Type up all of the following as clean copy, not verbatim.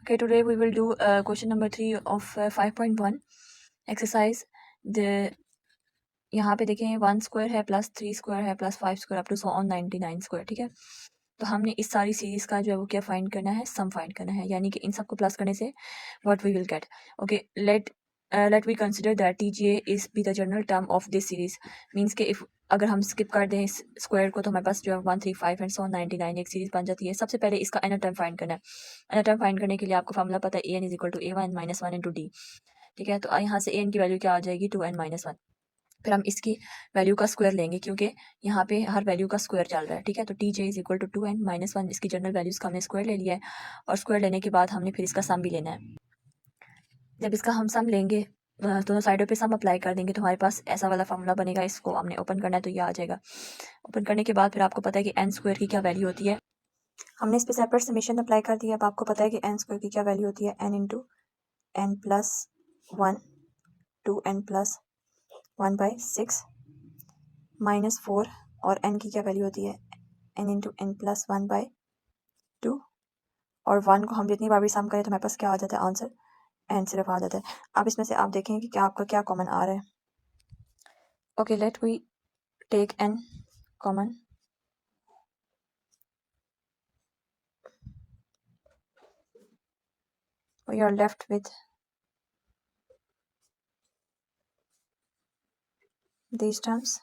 Okay, today we will do question number 3 of 5.1 exercise. The यहाँ पे देखें 1 square है प्लस 3 स्क्वायर है plus 5 square up to so on 99 square, ठीक है। तो हमने इस सारी सीरीज का जो है वो क्या फाइंड करना है, सम फाइंड करना है, यानी कि इन सबको प्लस करने से what we will get. Okay, let we consider that TGA is be the general term of this series. Means के इफ अगर हम स्किप कर दें इस स्क्वायर को तो हमारे पास जो है 1 3 5 एंड सो 99 एक सीरीज बन जाती है। सबसे पहले इसका एनर टर्म फाइंड करना है। एनर टर्म फाइंड करने के लिए आपको फार्मूला पता है, an is equal to a1 minus 1 into d, ठीक है। तो यहाँ से an की वैल्यू क्या आ जाएगी, 2n माइनस 1। फिर हम इसकी वैल्यू का स्क्वायर लेंगे क्योंकि यहाँ पे हर वैल्यू का स्क्वायर चल रहा है, ठीक है। तो TJ is equal to 2n minus 1, इसकी जनरल वैल्यूज का हमने स्क्वायर ले लिया है और स्क्वायर लेने के बाद हमने फिर इसका सम भी लेना है। जब इसका हम सम लेंगे दोनों साइडों पे सम अप्लाई कर देंगे तो हमारे पास ऐसा वाला फार्मूला बनेगा। इसको हमने ओपन करना है तो ये आ जाएगा। ओपन करने के बाद फिर आपको पता है कि n स्क्वायर की क्या वैल्यू होती है। हमने इस पर सेपरेट समेशन अप्लाई कर दिया। अब आपको पता है कि n स्क्वायर की क्या वैल्यू होती है, n into n plus 1 2n plus 1/6 minus 4, और n की क्या वैल्यू होती है, n इंटू n प्लस 1/2, और 1 को हम जितनी बार भी सम करें तो हमारे पास क्या आ जाता है आंसर, n सिर्फ आ जाता है। अब इसमें से आप देखें कि क्या आपका क्या कॉमन आ रहा है। Okay, let we take n common. We are left with these terms.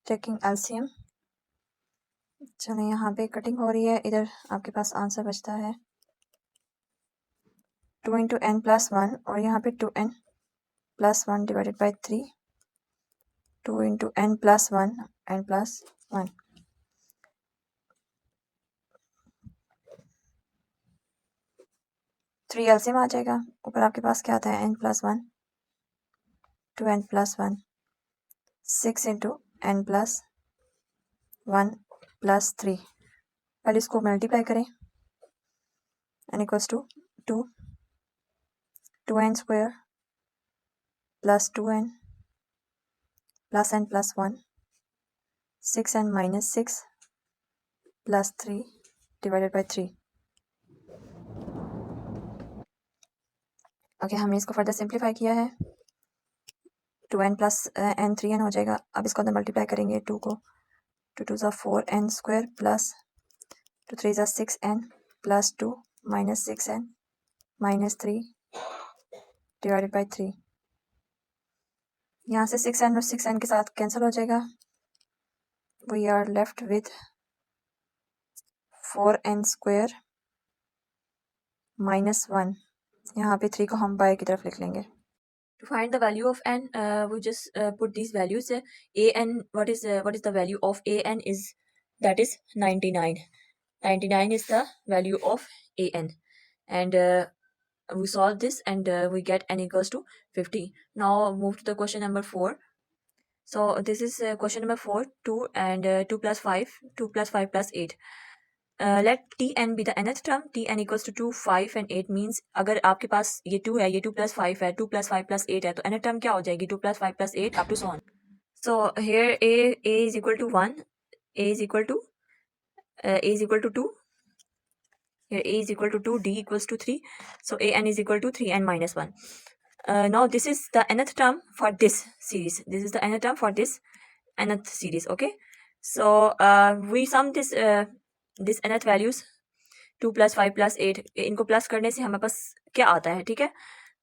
Taking LCM, चलें यहाँ पे कटिंग हो रही है, इधर आपके पास आंसर बचता है 2 इंटू n प्लस 1, और यहाँ पे 2n plus 1 divided by 3, 2 into n plus 1 n plus 1। Three LCM आ जाएगा। ऊपर आपके पास क्या आता है, n plus 1 2n plus 1, 6 into n plus 1 plus 3। पहले इसको मल्टीप्लाई करें, n equals to 2n square plus 2n plus n plus 1, 6n minus 6 plus 3 divided by 3। Okay, हमने इसको फर्दर सिंप्लीफाई किया है, 2n प्लस n 3n हो जाएगा। अब इसको अंदर मल्टीप्लाई करेंगे, 2 को 2 2 4n square plus 2 3 6n plus 2 minus 6n minus 3 divided by 3। यहाँ से 6n और 6n के साथ कैंसिल हो जाएगा। We are left with 4n square minus 1। यहाँ पे 3 को हम बाय की तरफ लिख लेंगे। To find the value of n, we just put these values. an, what is the value of an is, that is 99. 99 is the value of an, and we solve this and we get n equals to 50. Now move to the question number 4. So this is question number 4. 2 and 2 plus 5, 2 plus 5 plus 8. Let tn be the nth term. tn equals to 2 5 and 8 means अगर आपके पास ये 2 है, ये 2 plus 5 है, 2 plus 5 plus 8 है, तो nth term क्या हो जाएगी, 2 plus 5 plus 8 up to so on. So here a is equal to 1, a is equal to 2, here a is equal to 2, d equals to 3, so an is equal to 3n minus 1. Now this is the nth term for this series. This is the nth term for this nth series. Okay, so we sum this nth values 2 plus 5 plus 8, इनको plus करने से हमारे पास क्या आता है, ठीक है।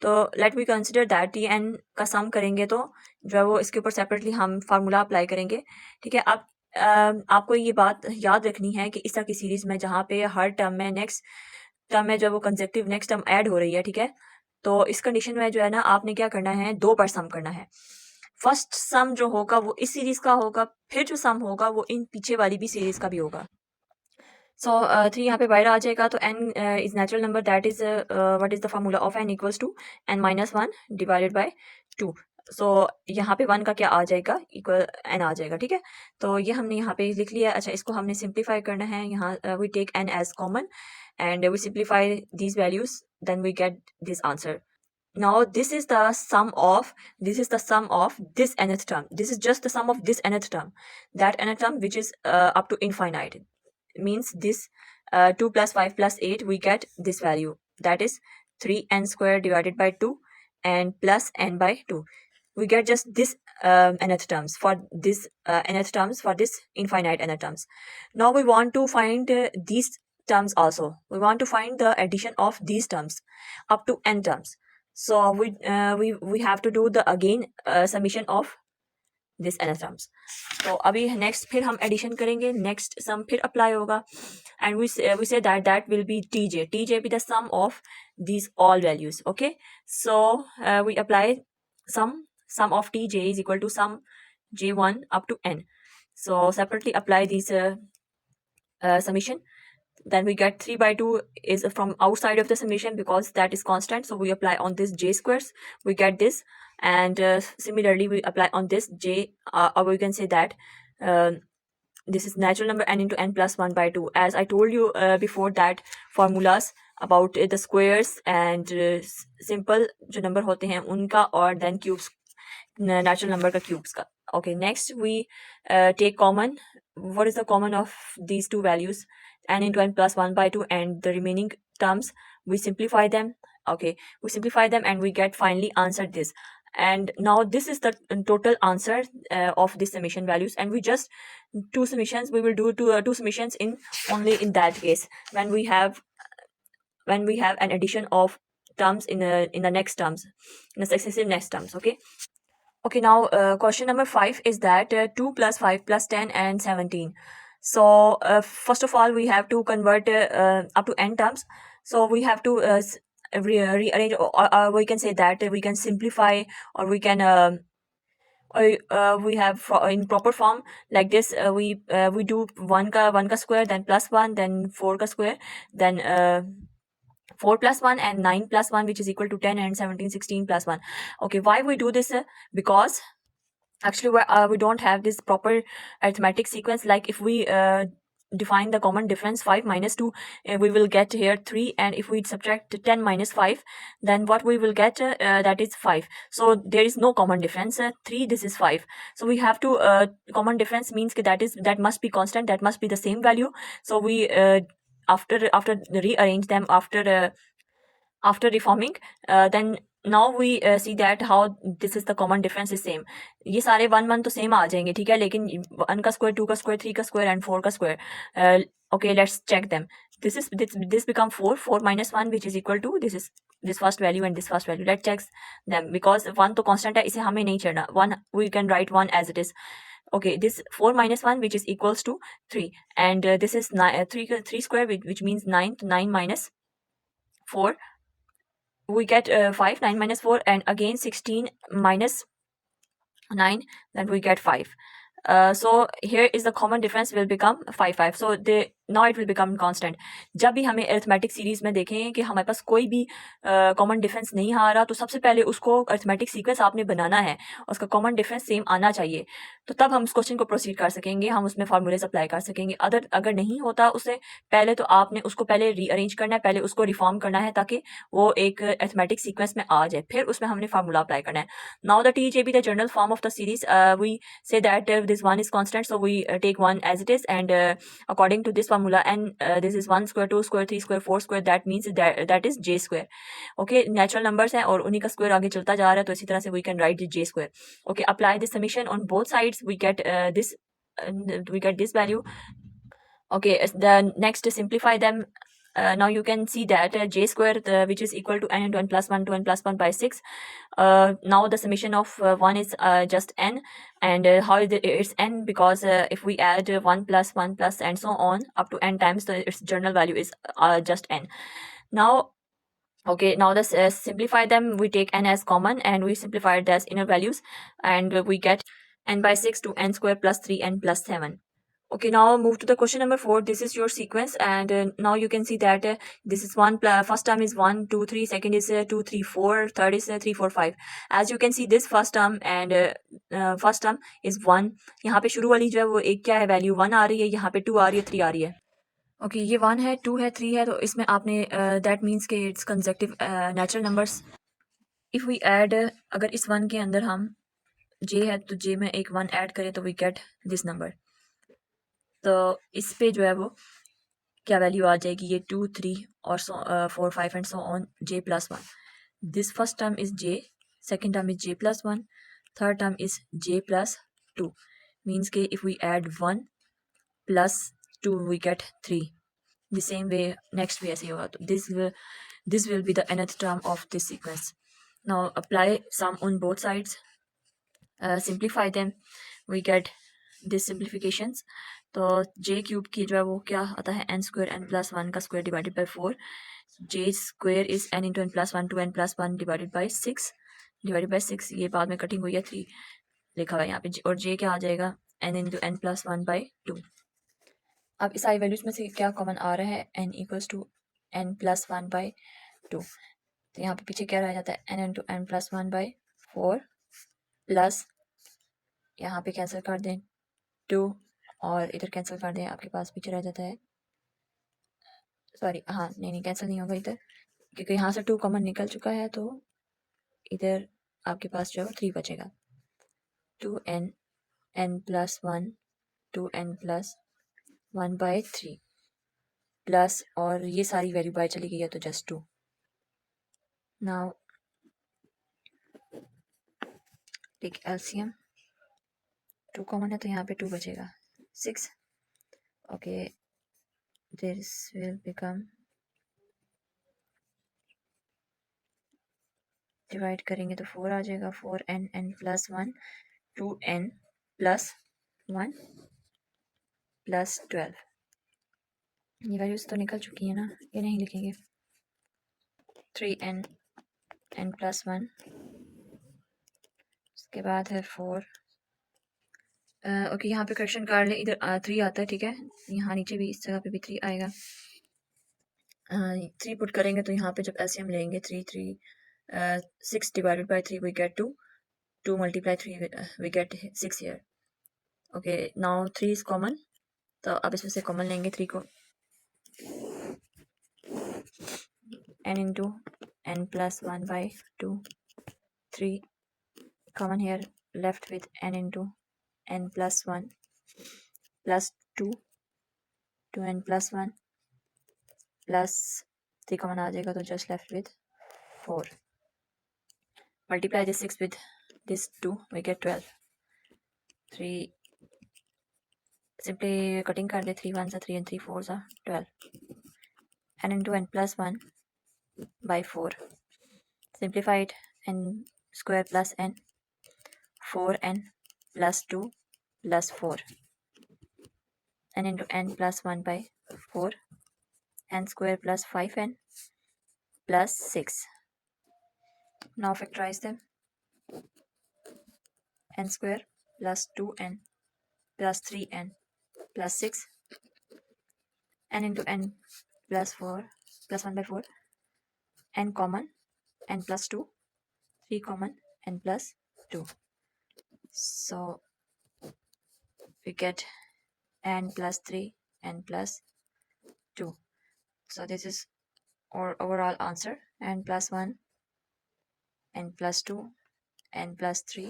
तो let we consider that tn का सम करेंगे तो जो है वो इसके ऊपर सेपरेटली हम फार्मूला अप्लाई करेंगे, ठीक है। अब आपको ये बात याद रखनी है कि इस तरह की सीरीज में जहाँ पे हर टर्म में नेक्स्ट टर्म में जो वो कंसेक्टिव नेक्स्ट टर्म ऐड हो रही है, ठीक है, तो इस कंडीशन में जो है ना आपने क्या करना है, 2 बार सम करना है। फर्स्ट सम जो होगा वो इस सीरीज का होगा, फिर जो सम होगा वो इन पीछे वाली भी सीरीज का भी होगा। सो 3 यहाँ पे बाहर आ जाएगा, तो n is natural number, that is what is the formula of n equals to n minus 1 divided by 2। So यहाँ पे 1 का क्या आ जाएगा, इक्वल n आ जाएगा, ठीक है। तो ये हमने यहाँ पे लिख लिया। अच्छा, इसको हमने सिंप्लीफाई करना है। यहाँ we take n as common and we simplify these values, then we get this answer. Now this is the sum of this nth term. This is just the sum of this nth term, that nth term which is up to infinite. means this 2 plus 5 plus 8, we get this value, that is 3n square divided by 2 and plus n by 2. We get just this nth terms for this nth terms for this infinite nth terms. Now we want to find these terms also. We want to find the addition of these terms up to n terms. So we have to do the again summation of this nth terms. तो अभी next फिर हम addition करेंगे, next sum फिर apply होगा, and we say that will be tj be the sum of these all values. Okay, so we apply sum of tj is equal to sum j1 up to n. So separately apply these summation. Then we get 3 by 2 is from outside of the summation because that is constant, so we apply on this j squares, we get this, and similarly we apply on this j, or we can say that this is natural number n into n plus 1 by 2. As I told you before that formulas about the squares and simple जो number होते हैं उनका, और then cubes natural number का cubes का. Okay, next we take common. What is the common of these two values? N into n plus 1 by 2, and the remaining terms we simplify them. Okay, we simplify them and we get finally answer this. And now this is the total answer of the summation values, and we just two summations, we will do two summations in only in that case when we have an addition of terms in the next terms, in the successive next terms. Okay, now question number 5 is that 2 plus 5 plus 10 and 17. So first of all we have to convert up to n terms, so we have to rearrange, or we can say that we can simplify, or we can we have in proper form like this. We do 1 ka square, then plus 1, then 4 ka square, then 4 plus 1 and 9 plus 1, which is equal to 10, and 17 16 plus 1. Okay, why we do this? Because actually we don't have this proper arithmetic sequence. Like if we define the common difference 5 minus 2, we will get here 3, and if we subtract 10 minus 5, then what we will get that is 5. So there is no common difference. 3, this is 5, so we have to common difference means that must be constant, that must be the same value. So we after rearrange them, after reforming, then now we see that how this is the common difference is same. ये सारे 1 तो same आ जाएंगे, ठीक है, लेकिन 1 का square, 2 का square, 3 का square and 4 का square. Okay, let's check them. This become 4 minus 1, which is equal to this first value and this first value. Let's check them because 1 तो constant है, इसे हमें नहीं छेड़ना. 1 we can write 1 as it is. Okay, this 4 minus 1, which is equals to 3, and this is 3 square, which means 9. 9 minus 4, we get 5. 9 minus 4, and again 16 minus 9, then we get 5. So here is the common difference will become 5. So now it will become constant. जब भी हमें arithmetic series में देखें कि हमारे पास कोई भी common difference नहीं आ रहा, तो सबसे पहले उसको arithmetic sequence आपने बनाना है, उसका common difference same आना चाहिए, तो तब हम उस क्वेश्चन को प्रोसीड कर सकेंगे, हम उसमें फार्मूलेस अप्लाई कर सकेंगे. अगर नहीं होता उससे पहले, तो आपने उसको पहले रीअरेंज करना है, पहले उसको रिफॉर्म करना है ताकि वो एक arithmetic sequence में आ जाए, फिर उसमें हमने फार्मूला अप्लाई करना है. Now the TJB, the general form of the series, we say that this 1 is constant, so we take 1 as it is, and according to this formula, and this is 1 square, 2 square, 3 square, 4 square, that means that is j square. Okay, natural numbers हैं और उन्हीं का square आगे चलता जा रहा है, तो इसी तरह से we can write the j square. Okay, apply this summation on both sides, we get this value. Okay, the next simplify them. Now you can see that j square, which is equal to n into n plus 1 to n plus 1 by 6. Now the summation of 1 is just n, and how is it's n? Because if we add 1 plus 1 plus and so on up to n times, so its general value is just n. Now, okay, now let's simplify them. We take n as common and we simplify it as inner values, and we get n by 6 to n square plus 3n plus 7. Okay, now move to the question number 4. This is your sequence, and now you can see that this is first term is 1 2 3, second is 2 3 4, third is 3 4 5. As you can see, this first term and first term is 1. यहाँ पे शुरू वाली जो है वो एक क्या है वैल्यू 1 आ रही है, यहाँ पे 2 आ रही है, 3 आ रही है. ओके, ये 1 है, 2 है, 3 है, तो इसमें आपने दैट मीन्स के it's consecutive natural numbers. If we add, अगर इस 1 के अंदर हम j है तो j में एक 1 ऐड करें तो वी गेट दिस नंबर. तो इस पे जो है वो क्या वैल्यू आ जाएगी, ये 2 3 और 4 5 and so on j plus 1. This first term is j, second term is j plus 1, third term is j plus 2. Means कि if we add 1 plus 2 we get 3. The same way next भी ऐसे ही होगा. तो this will be the nth term of this sequence. Now apply sum on both sides. Simplify them. We get this simplifications. तो j cube की जो है वो क्या आता है, n स्क्वायर n प्लस 1 का square divided by 4. j square is n into n plus 1 two n plus 1 divided by 6 divided by 6. ये बाद में कटिंग हुई है 3 लिखा हुआ है यहाँ पे. और j क्या आ जाएगा, n into n plus 1 by 2. अब इस सारी वैल्यूज में से क्या कॉमन आ रहा है, n equals to n plus 1 by 2. तो यहाँ पे पीछे क्या रह जाता है, n into n plus 1 by 4 plus यहाँ पे कैंसिल कर दें 2 और इधर कैंसिल कर दें, आपके पास पीछे रह जाता है, सॉरी हाँ नहीं कैंसिल नहीं होगा इधर, क्योंकि यहाँ से 2 कॉमन निकल चुका है. तो इधर आपके पास जो है 3 बचेगा. 2n n plus 1 2n plus 1 by 3 plus, और ये सारी वैल्यू बाय चली गई है तो just 2. Now take LCM. 2 common है तो यहाँ पे 2 बचेगा. 6. Okay, this will become, divide करेंगे तो 4 आ जाएगा. 4n n plus 1 2n plus 1 plus 12. ये वैल्यूज तो निकल चुकी है ना, ये नहीं लिखेंगे. 3n n प्लस 1, उसके बाद है 4. ओके यहाँ पे करेक्शन कर ले, इधर 3 आता है, ठीक है. यहाँ नीचे भी इस जगह पे भी 3 आएगा. 3 पुट करेंगे तो यहाँ पे जब एलसीएम लेंगे 6 divided by 3 we get 2. 2 multiply 3 we get 6 here. Okay now 3 is common, तो अब इसमें से कॉमन लेंगे 3 को. n into n plus 1 by 2. 3 common here, left with n into n plus 1 plus 2 2n plus 1 plus 3 common आ जाएगा तो just left with 4. Multiply this 6 with this 2 we get 12. 3 simply cutting कर दे. 3 1s are 3 and 3 4s are 12. n into n plus 1 by 4. Simplify it. n square plus n, 4n plus 2 plus 4. n into n plus 1 by 4. n square plus 5n plus 6. Now factorize them. n square plus 2n plus 3n plus 6. n into n plus 4 plus 1 by 4. n common, n plus 2. 3 common, n plus 2. So we get n plus 3, n plus 2. So this is our overall answer. n plus 1, n plus 2, n plus 3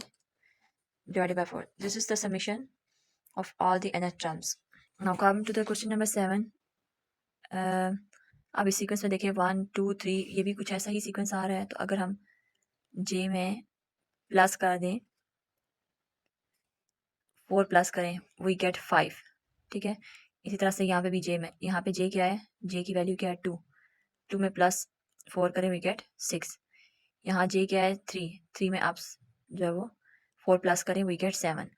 divided by 4. This is the summation of all the nth terms. Now come to the question number 7. अब इस sequence में देखिए 1 2 3 ये भी कुछ ऐसा ही sequence आ रहा है. तो अगर हम j में प्लस कर दें, 4 प्लस करें वी गेट 5, ठीक है. इसी तरह से यहाँ पे भी j में, यहाँ पे j क्या है, j की वैल्यू क्या है 2. 2 में प्लस 4 करें वी गेट 6. यहाँ j क्या है 3. 3 में आप जो है वो 4 प्लस करें we get 7.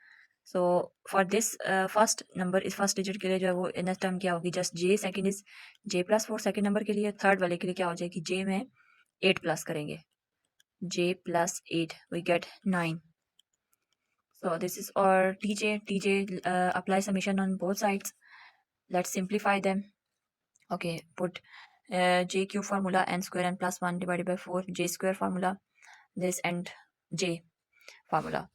So for this first number, इस फर्स्ट डिजिट के लिए जो है वो nth टर्म क्या होगी, just j. Second is j plus 4 second number के लिए. थर्ड वाले के लिए क्या हो जाएगी, j में 8 प्लस करेंगे, j plus 8 we get 9. So this is our tj. Apply summation on both sides. Let's simplify them. Okay, put j cube formula, n square n plus 1 divided by 4, j square formula, this and j formula.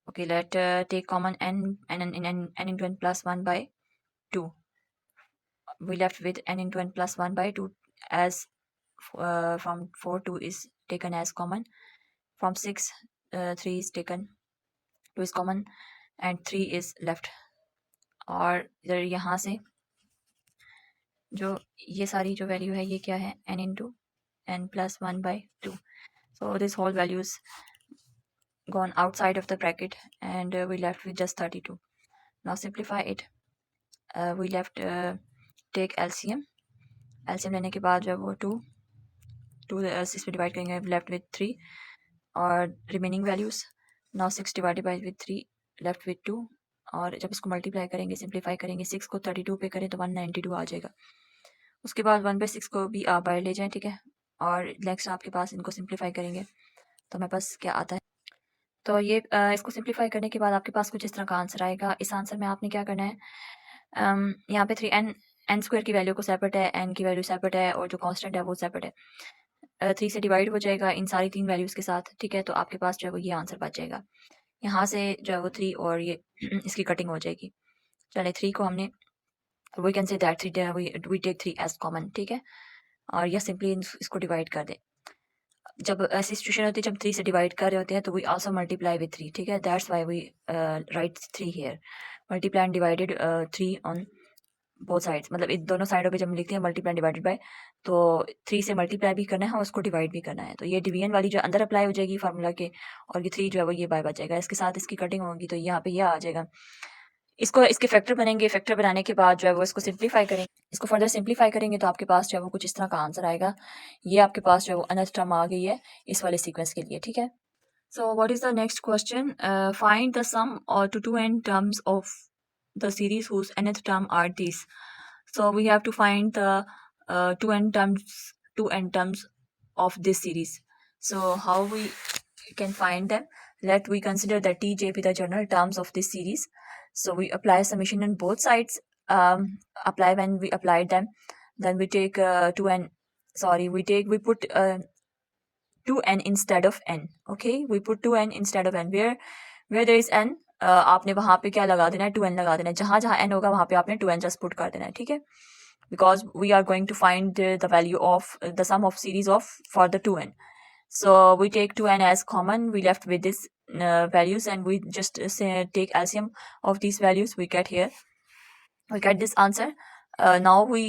Okay, let take common n into n plus 1 by 2. We left with n into n plus 1 by 2, as from 4 2 is taken as common. From 6 3 is taken, 2 is common and 3 is left. और इधर यहाँ से जो ये सारी जो value है ये क्या है, n into n plus 1/2. So this whole values gone outside of the bracket and we left with just 32. Now simplify it. We left take LCM. LCM लेने के बाद जो है वो 2 इसमें डिवाइड करेंगे, लेफ्ट विथ 3 और remaining values. Now 6 divided by with 3 left with 2 और जब इसको मल्टीप्लाई करेंगे, सिंप्लीफाई करेंगे, 6 को 32 पे करें तो 192 आ जाएगा. उसके बाद 1/6 को भी आप बाहर ले जाएं, ठीक है. और नेक्स्ट आपके पास इनको सिंप्लीफाई करेंगे तो हमारे पास क्या आता है. तो ये इसको सिंप्लीफाई करने के बाद आपके पास कुछ इस तरह का आंसर आएगा. इस आंसर में आपने क्या करना है, यहाँ पे 3n स्क्वायर की वैल्यू को सेपरेट है, n की वैल्यू सेपरेट है और जो कांस्टेंट है वो सेपरेट है. 3 से डिवाइड हो जाएगा इन सारी 3 वैल्यूज़ के साथ, ठीक है. तो आपके पास जो है वो ये आंसर बच जाएगा. यहाँ से जो है वो 3 और ये इसकी कटिंग हो जाएगी. चले 3 को हमने we can say that 3 we take 3 as common, ठीक है. और यह सिंपली इसको डिवाइड कर दें. जब ऐसी सिचुएशन होती है जब 3 से डिवाइड कर रहे होते हैं तो वी आल्सो मल्टीप्लाई विथ 3, ठीक है. That's why we write 3 here. Multiply and divided 3 on both sides, मतलब इन दोनों साइडों पे जब हम लिखते हैं मल्टीप्लाई डिवाइडेड बाय, तो 3 से मल्टीप्लाई भी करना है और उसको डिवाइड भी करना है. तो ये डिवीजन वाली जो अंदर अप्लाई हो जाएगी फार्मूला के, और ये 3 जो है वो ये बाय बच जाएगा. इसके साथ इसकी कटिंग होगी तो यहाँ पे ये आ जाएगा. इसको इसके फैक्टर बनेंगे. फैक्टर बनाने के बाद जो है वो इसको सिंप्लीफाई करेंगे. इसको फर्दर सिंप्लीफाई करेंगे तो आपके पास जो है वो कुछ इस तरह का आंसर आएगा. ये आपके पास जो है वो अनथ टर्म आ गई है इस वाले सीक्वेंस के लिए, ठीक है. So what is the next question? Find the sum or to 2n terms of the series whose nth term are these. So we have to find the 2n terms of this series. So how we can find them? Let we consider that tj be the general terms of this series. So we apply summation on both sides. Apply when we applied them, then we take 2n. Sorry, we put 2n instead of n. Okay, we put 2n instead of n. Where there is n, आपने वहाँ पे क्या लगा देना है, 2n लगा देना है. जहाँ जहाँ n होगा वहाँ पे आपने 2n just put कर देना है, ठीक है. Because we are going to find the value of the sum of series of for the 2n. So we take 2n as common. We left with this values and we just take LCM of these values. We get here. We get this answer. Now we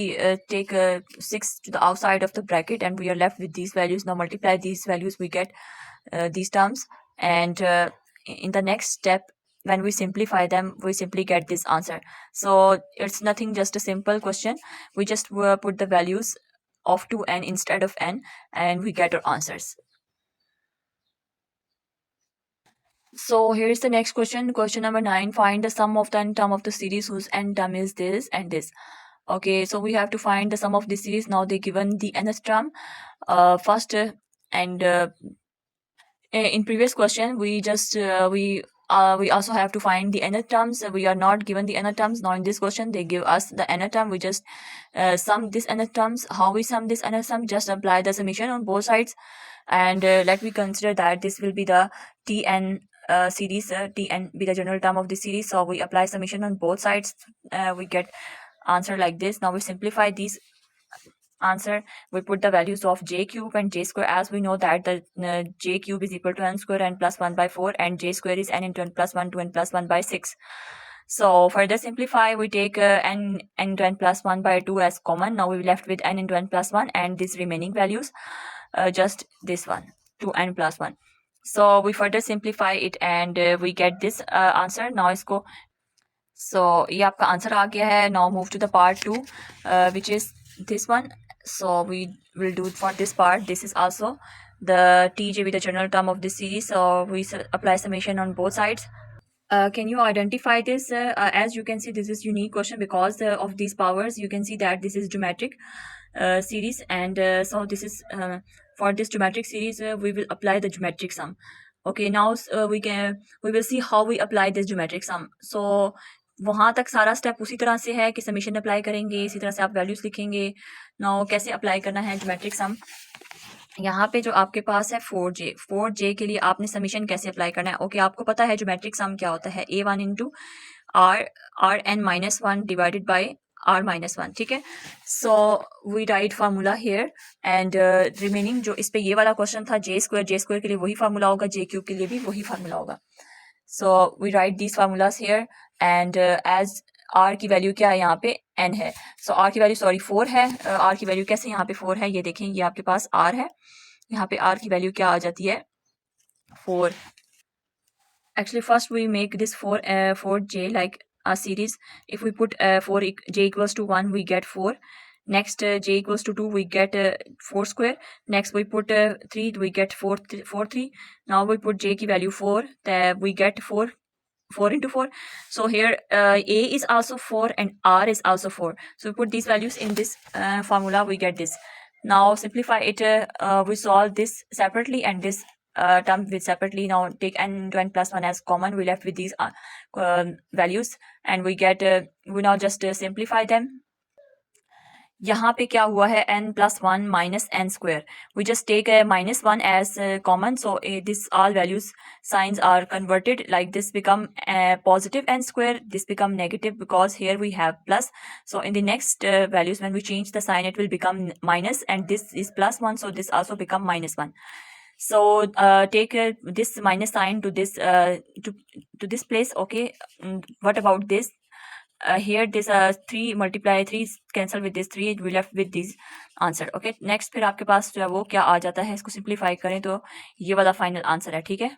take 6 to the outside of the bracket and we are left with these values. Now multiply these values, we get these terms, and in the next step when we simplify them we simply get this answer. So it's nothing, just a simple question. We just put the values of 2n instead of n and we get our answers. So here's the next question. Question number 9. Find the sum of the n term of the series whose n term is this and this. Okay, so we have to find the sum of this series. Now they given the nth term first, and in previous question we just we also have to find the nth terms. We are not given the nth terms. Now in this question they give us the nth term. We just sum this nth terms. How we sum this nth term? Just apply the summation on both sides, and let me consider that this will be the tn series. Tn be the general term of the series. So we apply summation on both sides. We get answer like this. Now we simplify these answer. We put the values of j cube and j square, as we know that the j cube is equal to n square n plus 1/4 and j square is n into n plus 1 to n plus 1/6. So further simplify, we take n into n plus 1/2 as common. Now we left with n into n plus 1 and these remaining values, just this one, 2n plus 1. So we further simplify it and we get this answer. Now isko, so ये आपका answer आ गया है. Now move to the part 2, which is this one. So we will do for this part. This is also the tj with the general term of this series. So we apply summation on both sides. Can you identify this? As you can see, this is unique question because of these powers. You can see that this is geometric series, and so this is for this geometric series we will apply the geometric sum. Okay, now we will see how we apply this geometric sum. So वहाँ तक सारा step उसी तरह से है कि summation apply करेंगे, इसी तरह से आप वैल्यूज लिखेंगे. नाउ कैसे अप्लाई करना है ज्योमेट्रिक सम. यहाँ पे जो आपके पास है 4j के लिए आपने समीशन कैसे अप्लाई करना है. ओके, आपको पता है ज्योमेट्रिक सम क्या होता है, a1 into r n minus 1 divided by r minus 1, ठीक है. So we write formula here and remaining जो इस पे ये वाला क्वेश्चन था जे स्क्वायर के लिए वही फार्मूला होगा, जे क्यूब के लिए भी वही फार्मूला होगा. So we write these formulas here, and as r की वैल्यू क्या है यहाँ पे n है, सो r की वैल्यू सॉरी 4 है, r की वैल्यू कैसे यहाँ पे 4 है, ये देखें ये आपके पास r है, यहाँ पे r की वैल्यू क्या आ जाती है 4. Actually first we make this for j like a series. If we put j equals to 1 we get 4. Next j equals to 2 we get 4 square. Next we put 3 we get 4 3. Now we put j की value 4, we get 4 into 4. So here a is also 4 and r is also 4. So we put these values in this formula, we get this. Now simplify it, we solve this separately and this term with separately. Now take n into n plus 1 as common, we left with these values and we get we now just simplify them. यहाँ पे क्या हुआ है n plus 1 minus n square. We just take a minus 1 as common, so this all values signs are converted, like this become positive n square, this become negative because here we have plus. So in the next values when we change the sign it will become minus, and this is plus 1, so this also become minus 1. So take this minus sign to this to this place. Okay, what about this? Here this 3 multiply 3 cancel with this 3, we left with this answer. Okay, next फिर आपके पास जो है वो क्या आ जाता है, इसको simplify करें तो ये वाला फाइनल आंसर है. ठीक है.